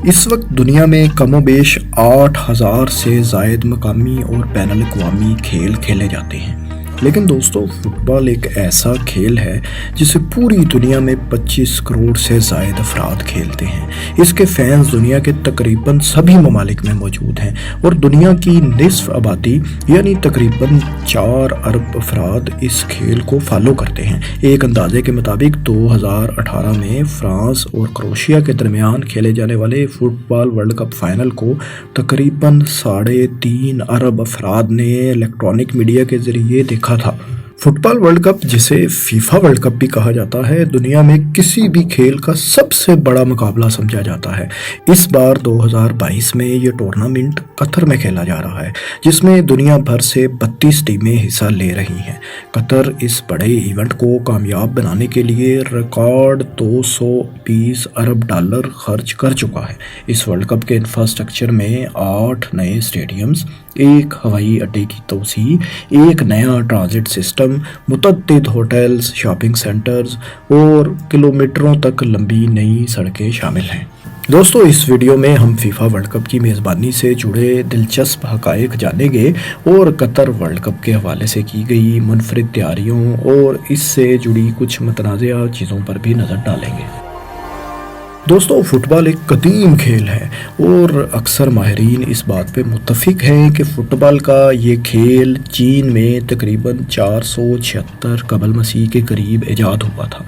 اس وقت دنیا میں کم و بیش 8,000 سے زائد مقامی اور بین الاقوامی کھیل کھیلے جاتے ہیں، لیکن دوستو فٹ بال ایک ایسا کھیل ہے جسے پوری دنیا میں 25 کروڑ سے زائد افراد کھیلتے ہیں۔ اس کے فینز دنیا کے تقریباً سبھی ممالک میں موجود ہیں اور دنیا کی نصف آبادی یعنی تقریباً 4 ارب افراد اس کھیل کو فالو کرتے ہیں۔ ایک اندازے کے مطابق 2018 میں فرانس اور کروشیا کے درمیان کھیلے جانے والے فٹ بال ورلڈ کپ فائنل کو تقریباً 3.5 ارب افراد نے الیکٹرانک میڈیا کے ذریعے دیکھا تھا۔ فٹ بال ورلڈ کپ، جسے فیفا ورلڈ کپ بھی کہا جاتا ہے، دنیا میں کسی بھی کھیل کا سب سے بڑا مقابلہ سمجھا جاتا ہے۔ اس بار 2022 میں یہ ٹورنامنٹ قطر میں کھیلا جا رہا ہے، جس میں دنیا بھر سے 32 ٹیمیں حصہ لے رہی ہیں۔ قطر اس بڑے ایونٹ کو کامیاب بنانے کے لیے ریکارڈ $220 ارب خرچ کر چکا ہے۔ اس ورلڈ کپ کے انفراسٹرکچر میں 8 نئے اسٹیڈیمز، ایک ہوائی اڈے کی توسیع، ایک نیا ٹرانزٹ سسٹم، متعدد ہوٹلز، شاپنگ سینٹرز اور کلومیٹروں تک لمبی نئی سڑکیں شامل ہیں۔ دوستو، اس ویڈیو میں ہم فیفا ورلڈ کپ کی میزبانی سے جڑے دلچسپ حقائق جانیں گے اور قطر ورلڈ کپ کے حوالے سے کی گئی منفرد تیاریوں اور اس سے جڑی کچھ متنازعہ چیزوں پر بھی نظر ڈالیں گے۔ دوستو، فٹ بال ایک قدیم کھیل ہے اور اکثر ماہرین اس بات پہ متفق ہیں کہ فٹ بال کا یہ کھیل چین میں تقریباً 476 قبل مسیح کے قریب ایجاد ہوا تھا،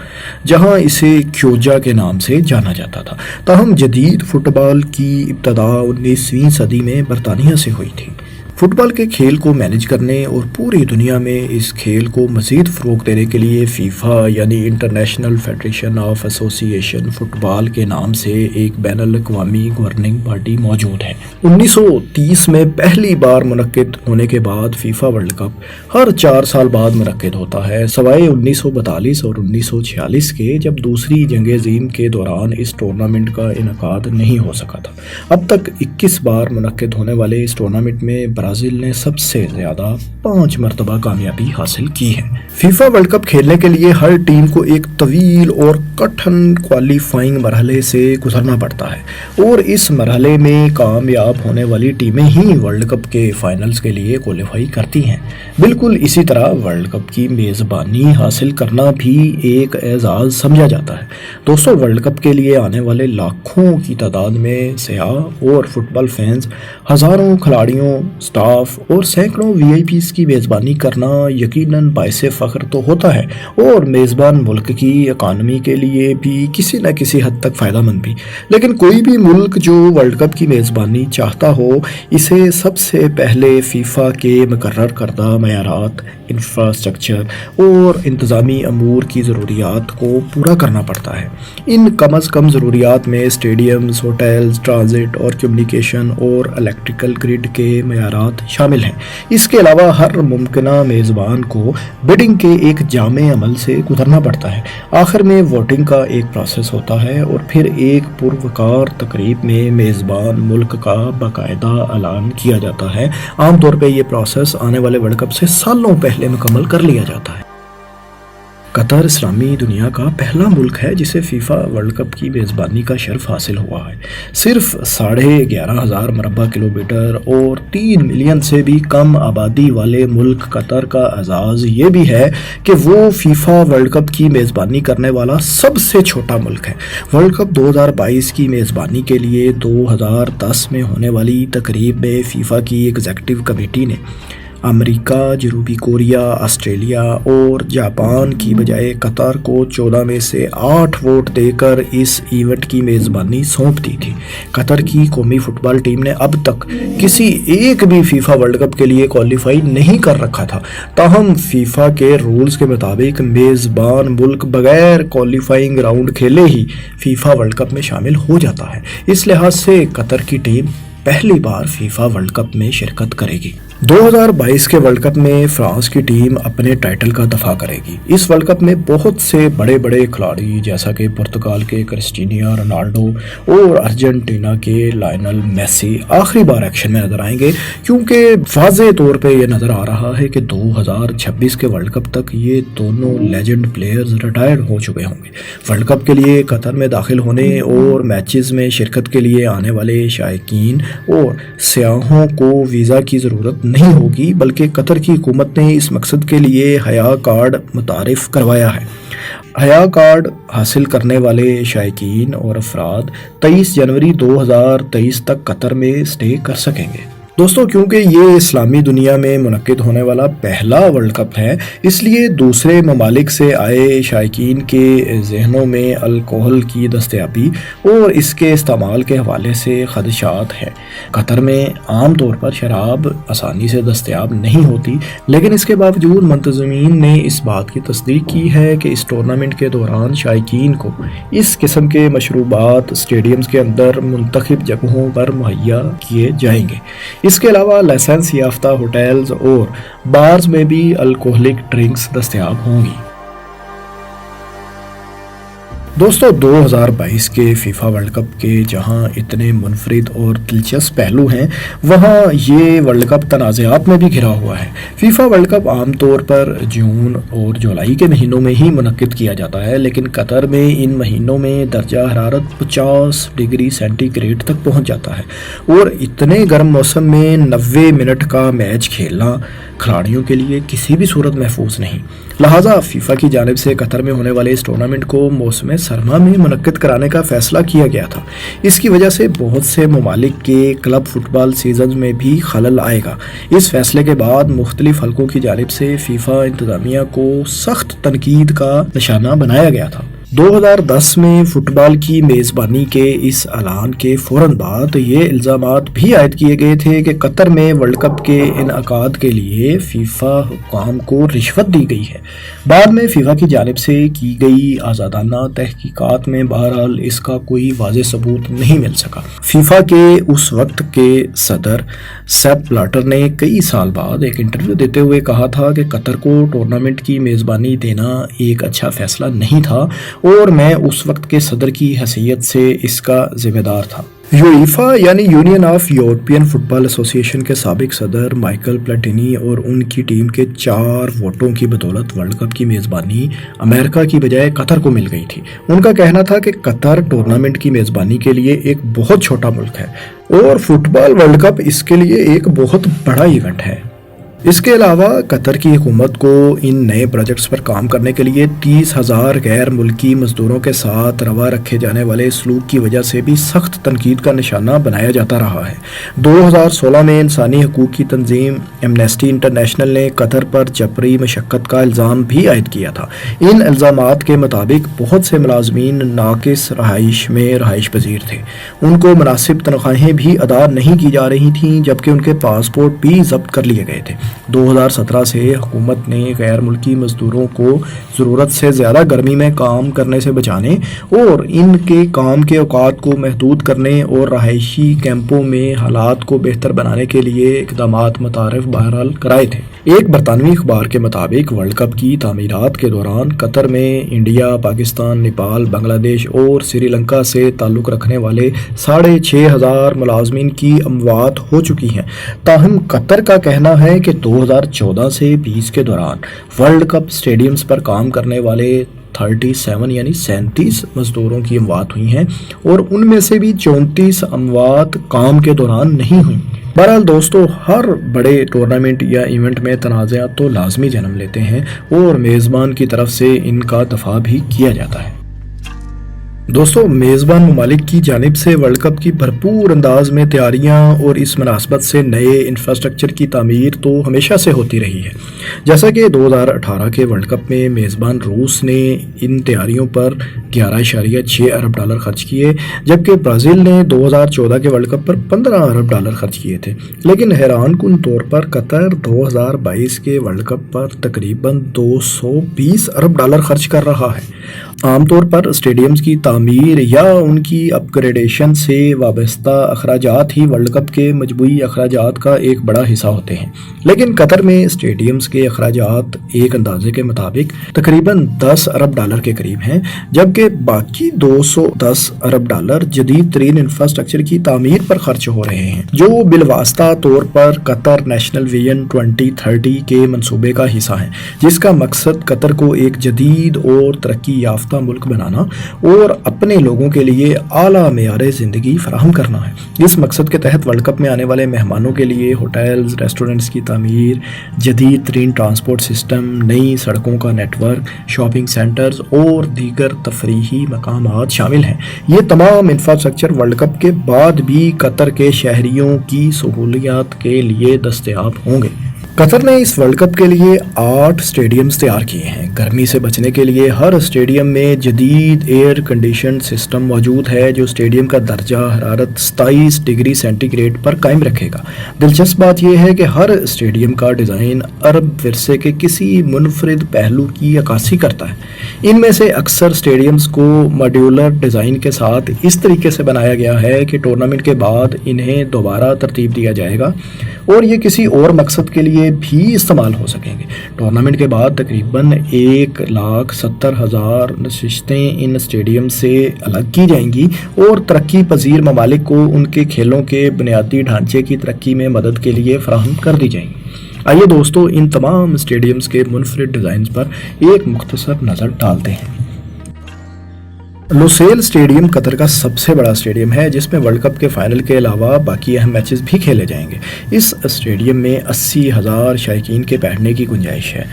جہاں اسے کیوجا کے نام سے جانا جاتا تھا۔ تاہم جدید فٹ بال کی ابتدا 19ویں صدی میں برطانیہ سے ہوئی تھی۔ فٹ بال کے کھیل کو مینج کرنے اور پوری دنیا میں اس کھیل کو مزید فروغ دینے کے لیے فیفا یعنی انٹرنیشنل فیڈریشن آف ایسوسی ایشن فٹ بال کے نام سے ایک بین الاقوامی گورننگ باڈی موجود ہے۔ 1930 میں پہلی بار منعقد ہونے کے بعد فیفا ورلڈ کپ ہر 4 سال بعد منعقد ہوتا ہے، سوائے 1942 اور 1946 کے، جب دوسری جنگ عظیم کے دوران اس ٹورنامنٹ کا انعقاد نہیں ہو سکا تھا۔ اب تک 21 بار منعقد ہونے والے اس ٹورنامنٹ میں برازیل نے سب سے زیادہ 5 مرتبہ کامیابی حاصل کی ہے۔ فیفا ورلڈ کپ کھیلنے کے لیے ہر ٹیم کو ایک طویل اور کٹھن کوالیفائنگ مرحلے سے گزرنا پڑتا ہے اور اس مرحلے میں کامیاب ہونے والی ٹیمیں ہی ورلڈ کپ کے فائنلز کے لیے کوالیفائی کرتی ہیں۔ بالکل اسی طرح ورلڈ کپ کی میزبانی حاصل کرنا بھی ایک اعزاز سمجھا جاتا ہے۔ دوستو، ورلڈ کپ کے لیے آنے والے لاکھوں کی تعداد میں سیاح اور فٹ بال فینز، ہزاروں کھلاڑیوں، سٹاف اور سینکڑوں وی آئی پیز کی میزبانی کرنا یقیناً باعث فخر تو ہوتا ہے اور میزبان ملک کی اکانومی کے لیے بھی کسی نہ کسی حد تک فائدہ مند بھی۔ لیکن کوئی بھی ملک جو ورلڈ کپ کی میزبانی چاہتا ہو، اسے سب سے پہلے فیفا کے مقرر کردہ معیارات، انفراسٹرکچر اور انتظامی امور کی ضروریات کو پورا کرنا پڑتا ہے۔ ان کم از کم ضروریات میں اسٹیڈیمز، ہوٹلز، ٹرانزٹ اور کمیونیکیشن اور الیکٹریکل گرڈ کے معیارات شامل ہیں۔ اس کے علاوہ ہر ممکنہ میزبان کو بڈنگ کے ایک جامع عمل سے گزرنا پڑتا ہے۔ آخر میں ووٹنگ کا ایک پروسیس ہوتا ہے اور پھر ایک پروقار تقریب میں میزبان ملک کا باقاعدہ اعلان کیا جاتا ہے۔ عام طور پہ یہ پروسیس آنے والے ورلڈ کپ سے سالوں پہلے مکمل کر لیا جاتا ہے۔ قطر اسلامی دنیا کا پہلا ملک ہے جسے فیفا ورلڈ کپ کی میزبانی کا شرف حاصل ہوا ہے۔ صرف 11,500 مربع کلومیٹر اور 3 ملین سے بھی کم آبادی والے ملک قطر کا اعزاز یہ بھی ہے کہ وہ فیفا ورلڈ کپ کی میزبانی کرنے والا سب سے چھوٹا ملک ہے۔ ورلڈ کپ 2022 کی میزبانی کے لیے 2010 میں ہونے والی تقریب میں فیفا کی ایگزیکٹو کمیٹی نے امریکہ، جنوبی کوریا، آسٹریلیا اور جاپان کی بجائے قطر کو 14 میں سے 8 ووٹ دے کر اس ایونٹ کی میزبانی سونپ دی تھی۔ قطر کی قومی فٹ بال ٹیم نے اب تک کسی ایک بھی فیفا ورلڈ کپ کے لیے کوالیفائی نہیں کر رکھا تھا، تاہم فیفا کے رولز کے مطابق میزبان ملک بغیر کوالیفائنگ راؤنڈ کھیلے ہی فیفا ورلڈ کپ میں شامل ہو جاتا ہے۔ اس لحاظ سے قطر کی ٹیم پہلی بار فیفا ورلڈ کپ میں شرکت کرے گی۔ 2022 کے ورلڈ کپ میں فرانس کی ٹیم اپنے ٹائٹل کا دفاع کرے گی۔ اس ورلڈ کپ میں بہت سے بڑے بڑے کھلاڑی جیسا کہ پرتگال کے کرسٹینیو رونالڈو اور ارجنٹینا کے لائنل میسی آخری بار ایکشن میں نظر آئیں گے، کیونکہ واضح طور پہ یہ نظر آ رہا ہے کہ 2026 کے ورلڈ کپ تک یہ دونوں لیجنڈ پلیئرز ریٹائرڈ ہو چکے ہوں گے۔ ورلڈ کپ کے لیے قطر میں داخل ہونے اور میچز میں شرکت کے لیے آنے والے شائقین اور سیاحوں کو ویزا کی ضرورت نہیں ہوگی، بلکہ قطر کی حکومت نے اس مقصد کے لیے حیا کارڈ متعارف کروایا ہے۔ حیا کارڈ حاصل کرنے والے شائقین اور افراد 23 جنوری 2023 تک قطر میں اسٹے کر سکیں گے۔ دوستو، کیونکہ یہ اسلامی دنیا میں منعقد ہونے والا پہلا ورلڈ کپ ہے، اس لیے دوسرے ممالک سے آئے شائقین کے ذہنوں میں الکوہل کی دستیابی اور اس کے استعمال کے حوالے سے خدشات ہیں۔ قطر میں عام طور پر شراب آسانی سے دستیاب نہیں ہوتی، لیکن اس کے باوجود منتظمین نے اس بات کی تصدیق کی ہے کہ اس ٹورنامنٹ کے دوران شائقین کو اس قسم کے مشروبات اسٹیڈیمز کے اندر منتخب جگہوں پر مہیا کیے جائیں گے۔ اس کے علاوہ لائسنس یافتہ ہوٹلز اور بارز میں بھی الکوہلک ڈرنکس دستیاب ہوں گی۔ دوستو، 2022 کے فیفا ورلڈ کپ کے جہاں اتنے منفرد اور دلچسپ پہلو ہیں، وہاں یہ ورلڈ کپ تنازعات میں بھی گھرا ہوا ہے۔ فیفا ورلڈ کپ عام طور پر جون اور جولائی کے مہینوں میں ہی منعقد کیا جاتا ہے، لیکن قطر میں ان مہینوں میں درجہ حرارت 50 ڈگری سینٹی گریڈ تک پہنچ جاتا ہے، اور اتنے گرم موسم میں 90 منٹ کا میچ کھیلنا کھلاڑیوں کے لیے کسی بھی صورت محفوظ نہیں۔ لہٰذا فیفا کی جانب سے قطر میں ہونے والے اس ٹورنامنٹ کو موسم سرما میں منعقد کرانے کا فیصلہ کیا گیا تھا۔ اس کی وجہ سے بہت سے ممالک کے کلب فٹ بال سیزنز میں بھی خلل آئے گا۔ اس فیصلے کے بعد مختلف حلقوں کی جانب سے فیفا انتظامیہ کو سخت تنقید کا نشانہ بنایا گیا تھا۔ 2010 میں فٹ بال کی میزبانی کے اس اعلان کے فوراً بعد یہ الزامات بھی عائد کیے گئے تھے کہ قطر میں ورلڈ کپ کے انعقاد کے لیے فیفا حکام کو رشوت دی گئی ہے۔ بعد میں فیفا کی جانب سے کی گئی آزادانہ تحقیقات میں بہرحال اس کا کوئی واضح ثبوت نہیں مل سکا۔ فیفا کے اس وقت کے صدر سیپ بلاٹر نے کئی سال بعد ایک انٹرویو دیتے ہوئے کہا تھا کہ قطر کو ٹورنامنٹ کی میزبانی دینا ایک اچھا فیصلہ نہیں تھا، اور میں اس وقت کے صدر کی حیثیت سے اس کا ذمہ دار تھا۔ یوئیفا یعنی یونین آف یورپین فٹ بال ایسوسی ایشن کے سابق صدر مائیکل پلاٹینی اور ان کی ٹیم کے 4 ووٹوں کی بدولت ورلڈ کپ کی میزبانی امریکہ کی بجائے قطر کو مل گئی تھی۔ ان کا کہنا تھا کہ قطر ٹورنامنٹ کی میزبانی کے لیے ایک بہت چھوٹا ملک ہے، اور فٹ بال ورلڈ کپ اس کے لیے ایک بہت بڑا ایونٹ ہے۔ اس کے علاوہ قطر کی حکومت کو ان نئے پروجیکٹس پر کام کرنے کے لیے 30,000 غیر ملکی مزدوروں کے ساتھ روا رکھے جانے والے سلوک کی وجہ سے بھی سخت تنقید کا نشانہ بنایا جاتا رہا ہے۔ 2016 میں انسانی حقوق کی تنظیم ایمنسٹی انٹرنیشنل نے قطر پر جبری مشقت کا الزام بھی عائد کیا تھا۔ ان الزامات کے مطابق بہت سے ملازمین ناقص رہائش میں رہائش پذیر تھے، ان کو مناسب تنخواہیں بھی ادا نہیں کی جا رہی تھیں، جبکہ ان کے پاسپورٹ بھی ضبط کر لیے گئے تھے۔ 2017 سے حکومت نے غیر ملکی مزدوروں کو ضرورت سے زیادہ گرمی میں کام کرنے سے بچانے اور ان کے کام کے اوقات کو محدود کرنے اور رہائشی کیمپوں میں حالات کو بہتر بنانے کے لیے اقدامات متعارف بہرحال کرائے تھے۔ ایک برطانوی اخبار کے مطابق ورلڈ کپ کی تعمیرات کے دوران قطر میں انڈیا، پاکستان، نیپال، بنگلہ دیش اور سری لنکا سے تعلق رکھنے والے 6,500 ملازمین کی اموات ہو چکی ہیں۔ تاہم قطر کا کہنا ہے کہ 2014 سے 20 کے دوران ورلڈ کپ سٹیڈیمز پر کام کرنے والے 37 مزدوروں کی اموات ہوئی ہیں، اور ان میں سے بھی 34 اموات کام کے دوران نہیں ہوئی۔ بہرحال دوستو، ہر بڑے ٹورنامنٹ یا ایونٹ میں تنازعات تو لازمی جنم لیتے ہیں، اور میزبان کی طرف سے ان کا دفاع بھی کیا جاتا ہے۔ دوستو، میزبان ممالک کی جانب سے ورلڈ کپ کی بھرپور انداز میں تیاریاں اور اس مناسبت سے نئے انفراسٹرکچر کی تعمیر تو ہمیشہ سے ہوتی رہی ہے۔ جیسا کہ 2018 کے ورلڈ کپ میں میزبان روس نے ان تیاریوں پر $11.6 ارب خرچ کیے، جبکہ برازیل نے 2014 کے ورلڈ کپ پر $15 ارب خرچ کیے تھے۔ لیکن حیران کن طور پر قطر 2022 کے ورلڈ کپ پر تقریباً $220 ارب خرچ کر رہا ہے۔ عام طور پر اسٹیڈیمز کی تعمیر یا ان کی اپ گریڈیشن سے وابستہ اخراجات ہی ورلڈ کپ کے مجموعی اخراجات کا ایک بڑا حصہ ہوتے ہیں، لیکن قطر میں اسٹیڈیمز کے اخراجات ایک اندازے کے مطابق تقریباً $10 ارب کے قریب ہیں، جبکہ باقی $210 ارب جدید ترین انفراسٹرکچر کی تعمیر پر خرچ ہو رہے ہیں، جو بالواسطہ طور پر قطر نیشنل ویژن 2030 کے منصوبے کا حصہ ہیں، جس کا مقصد قطر کو ایک جدید اور ترقی یافتہ ملک بنانا اور اپنے لوگوں کے لیے اعلیٰ معیار زندگی فراہم کرنا ہے۔ اس مقصد کے تحت ورلڈ کپ میں آنے والے مہمانوں کے لیے ہوٹلز، ریسٹورنٹس کی تعمیر، جدید ترین ٹرانسپورٹ سسٹم، نئی سڑکوں کا نیٹ ورک، شاپنگ سینٹرز اور دیگر تفریحی مقامات شامل ہیں۔ یہ تمام انفراسٹرکچر ورلڈ کپ کے بعد بھی قطر کے شہریوں کی سہولیات کے لیے دستیاب ہوں گے۔ قطر نے اس ورلڈ کپ کے لیے 8 اسٹیڈیمز تیار کیے ہیں۔ گرمی سے بچنے کے لیے ہر اسٹیڈیم میں جدید ایئر کنڈیشنڈ سسٹم موجود ہے جو اسٹیڈیم کا درجہ حرارت 27 ڈگری سینٹی گریڈ پر قائم رکھے گا۔ دلچسپ بات یہ ہے کہ ہر اسٹیڈیم کا ڈیزائن عرب ورثے کے کسی منفرد پہلو کی عکاسی کرتا ہے۔ ان میں سے اکثر اسٹیڈیمز کو ماڈیولر ڈیزائن کے ساتھ اس طریقے سے بنایا گیا ہے کہ ٹورنامنٹ کے بعد انہیں دوبارہ ترتیب دیا جائے گا اور یہ کسی اور مقصد کے لیے بھی استعمال ہو سکیں گے۔ ٹورنامنٹ کے بعد تقریباً 1,70,000 نشستیں ان اسٹیڈیم سے الگ کی جائیں گی اور ترقی پذیر ممالک کو ان کے کھیلوں کے بنیادی ڈھانچے کی ترقی میں مدد کے لیے فراہم کر دی جائیں گی۔ آئیے دوستو ان تمام اسٹیڈیمز کے منفرد ڈیزائنز پر ایک مختصر نظر ڈالتے ہیں۔ لوسیل اسٹیڈیم قطر کا سب سے بڑا اسٹیڈیم ہے جس میں ورلڈ کپ کے فائنل کے علاوہ باقی اہم میچز بھی کھیلے جائیں گے۔ اس اسٹیڈیم میں 80,000 شائقین کے بیٹھنے کی گنجائش ہے۔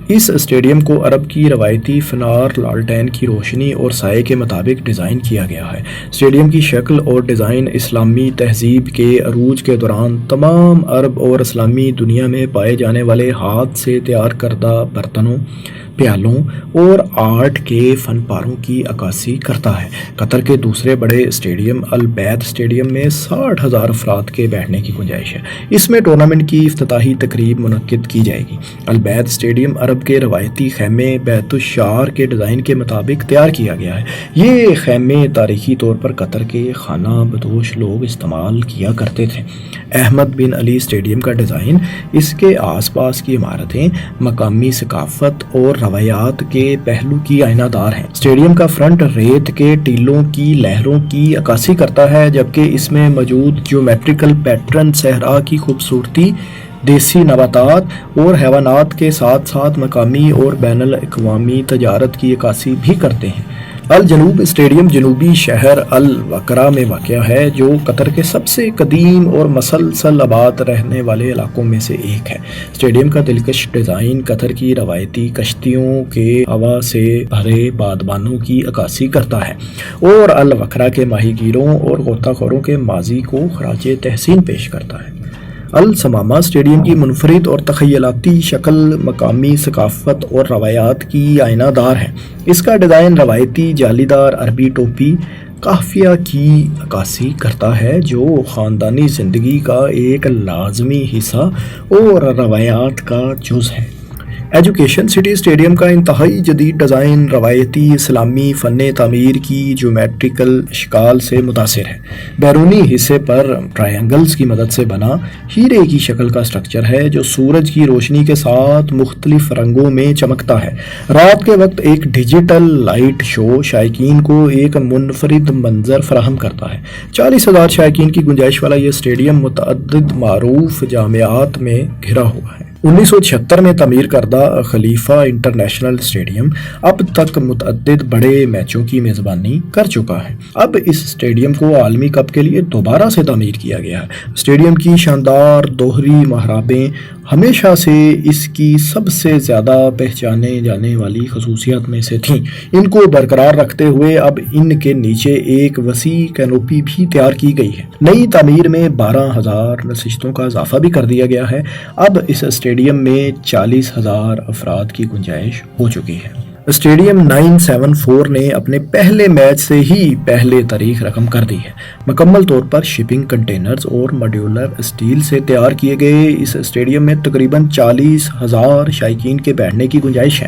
اس اسٹیڈیم کو عرب کی روایتی فنار لالٹین کی روشنی اور سائے کے مطابق ڈیزائن کیا گیا ہے۔ اسٹیڈیم کی شکل اور ڈیزائن اسلامی تہذیب کے عروج کے دوران تمام عرب اور اسلامی دنیا میں پائے جانے والے ہاتھ سے تیار کردہ برتنوں، پیالوں اور آرٹ کے فن پاروں کی عکاسی کرتا ہے۔ قطر کے دوسرے بڑے اسٹیڈیم البید اسٹیڈیم میں 60,000 افراد کے بیٹھنے کی گنجائش ہے۔ اس میں ٹورنامنٹ کی افتتاحی تقریب منعقد کی جائے گی۔ البید اسٹیڈیم عرب کے روایتی خیمے بیت الشعر کے ڈیزائن کے مطابق تیار کیا گیا ہے۔ یہ خیمے تاریخی طور پر قطر کے خانہ بدوش لوگ استعمال کیا کرتے تھے۔ احمد بن علی اسٹیڈیم کا ڈیزائن، اس کے آس پاس کی عمارتیں مقامی ثقافت اور روایات کے پہلو کی آئینہ دار ہیں۔ اسٹیڈیم کا فرنٹ ریت کے ٹیلوں کی لہروں کی عکاسی کرتا ہے، جبکہ اس میں موجود جیومیٹریکل پیٹرن صحرا کی خوبصورتی، دیسی نباتات اور حیوانات کے ساتھ ساتھ مقامی اور بین الاقوامی تجارت کی عکاسی بھی کرتے ہیں۔ الجنوب اسٹیڈیم جنوبی شہر الوقرہ میں واقع ہے، جو قطر کے سب سے قدیم اور مسلسل آباد رہنے والے علاقوں میں سے ایک ہے۔ اسٹیڈیم کا دلکش ڈیزائن قطر کی روایتی کشتیوں کے ہوا سے بھرے بادبانوں کی عکاسی کرتا ہے اور الوقرہ کے ماہی گیروں اور غوطہ خوروں کے ماضی کو خراج تحسین پیش کرتا ہے۔ السمامہ اسٹیڈیم کی منفرد اور تخیلاتی شکل مقامی ثقافت اور روایات کی آئینہ دار ہے۔ اس کا ڈیزائن روایتی جالی دار عربی ٹوپی قافیہ کی عکاسی کرتا ہے، جو خاندانی زندگی کا ایک لازمی حصہ اور روایات کا جز ہے۔ ایجوکیشن سٹی اسٹیڈیم کا انتہائی جدید ڈیزائن روایتی اسلامی فن تعمیر کی جیومیٹریکل اشکال سے متاثر ہے۔ بیرونی حصے پر ٹرائنگلز کی مدد سے بنا ہیرے کی شکل کا اسٹرکچر ہے جو سورج کی روشنی کے ساتھ مختلف رنگوں میں چمکتا ہے۔ رات کے وقت ایک ڈیجیٹل لائٹ شو شائقین کو ایک منفرد منظر فراہم کرتا ہے۔ 40,000 شائقین کی گنجائش والا یہ اسٹیڈیم متعدد معروف جامعات میں گھرا ہوا ہے۔ 1976 میں تعمیر کردہ خلیفہ انٹرنیشنل اسٹیڈیم اب تک متعدد بڑے میچوں کی میزبانی کر چکا ہے۔ اب اس اسٹیڈیم کو عالمی کپ کے لیے دوبارہ سے تعمیر کیا گیا ہے۔ اسٹیڈیم کی شاندار دوہری محرابیں ہمیشہ سے اس کی سب سے زیادہ پہچانے جانے والی خصوصیات میں سے تھیں۔ ان کو برقرار رکھتے ہوئے اب ان کے نیچے ایک وسیع کینوپی بھی تیار کی گئی ہے۔ نئی تعمیر میں 12,000 نشستوں کا اضافہ بھی کر دیا گیا ہے۔ اب اس اسٹیڈیم میں 40,000 افراد کی گنجائش ہو چکی ہے۔ اسٹیڈیم 974 نے اپنے پہلے میچ سے ہی پہلے تاریخ رقم کر دی ہے۔ مکمل طور پر شپنگ کنٹینرز اور ماڈیولر اسٹیل سے تیار کیے گئے اس اسٹیڈیم میں تقریباً 40,000 شائقین کے بیٹھنے کی گنجائش ہے۔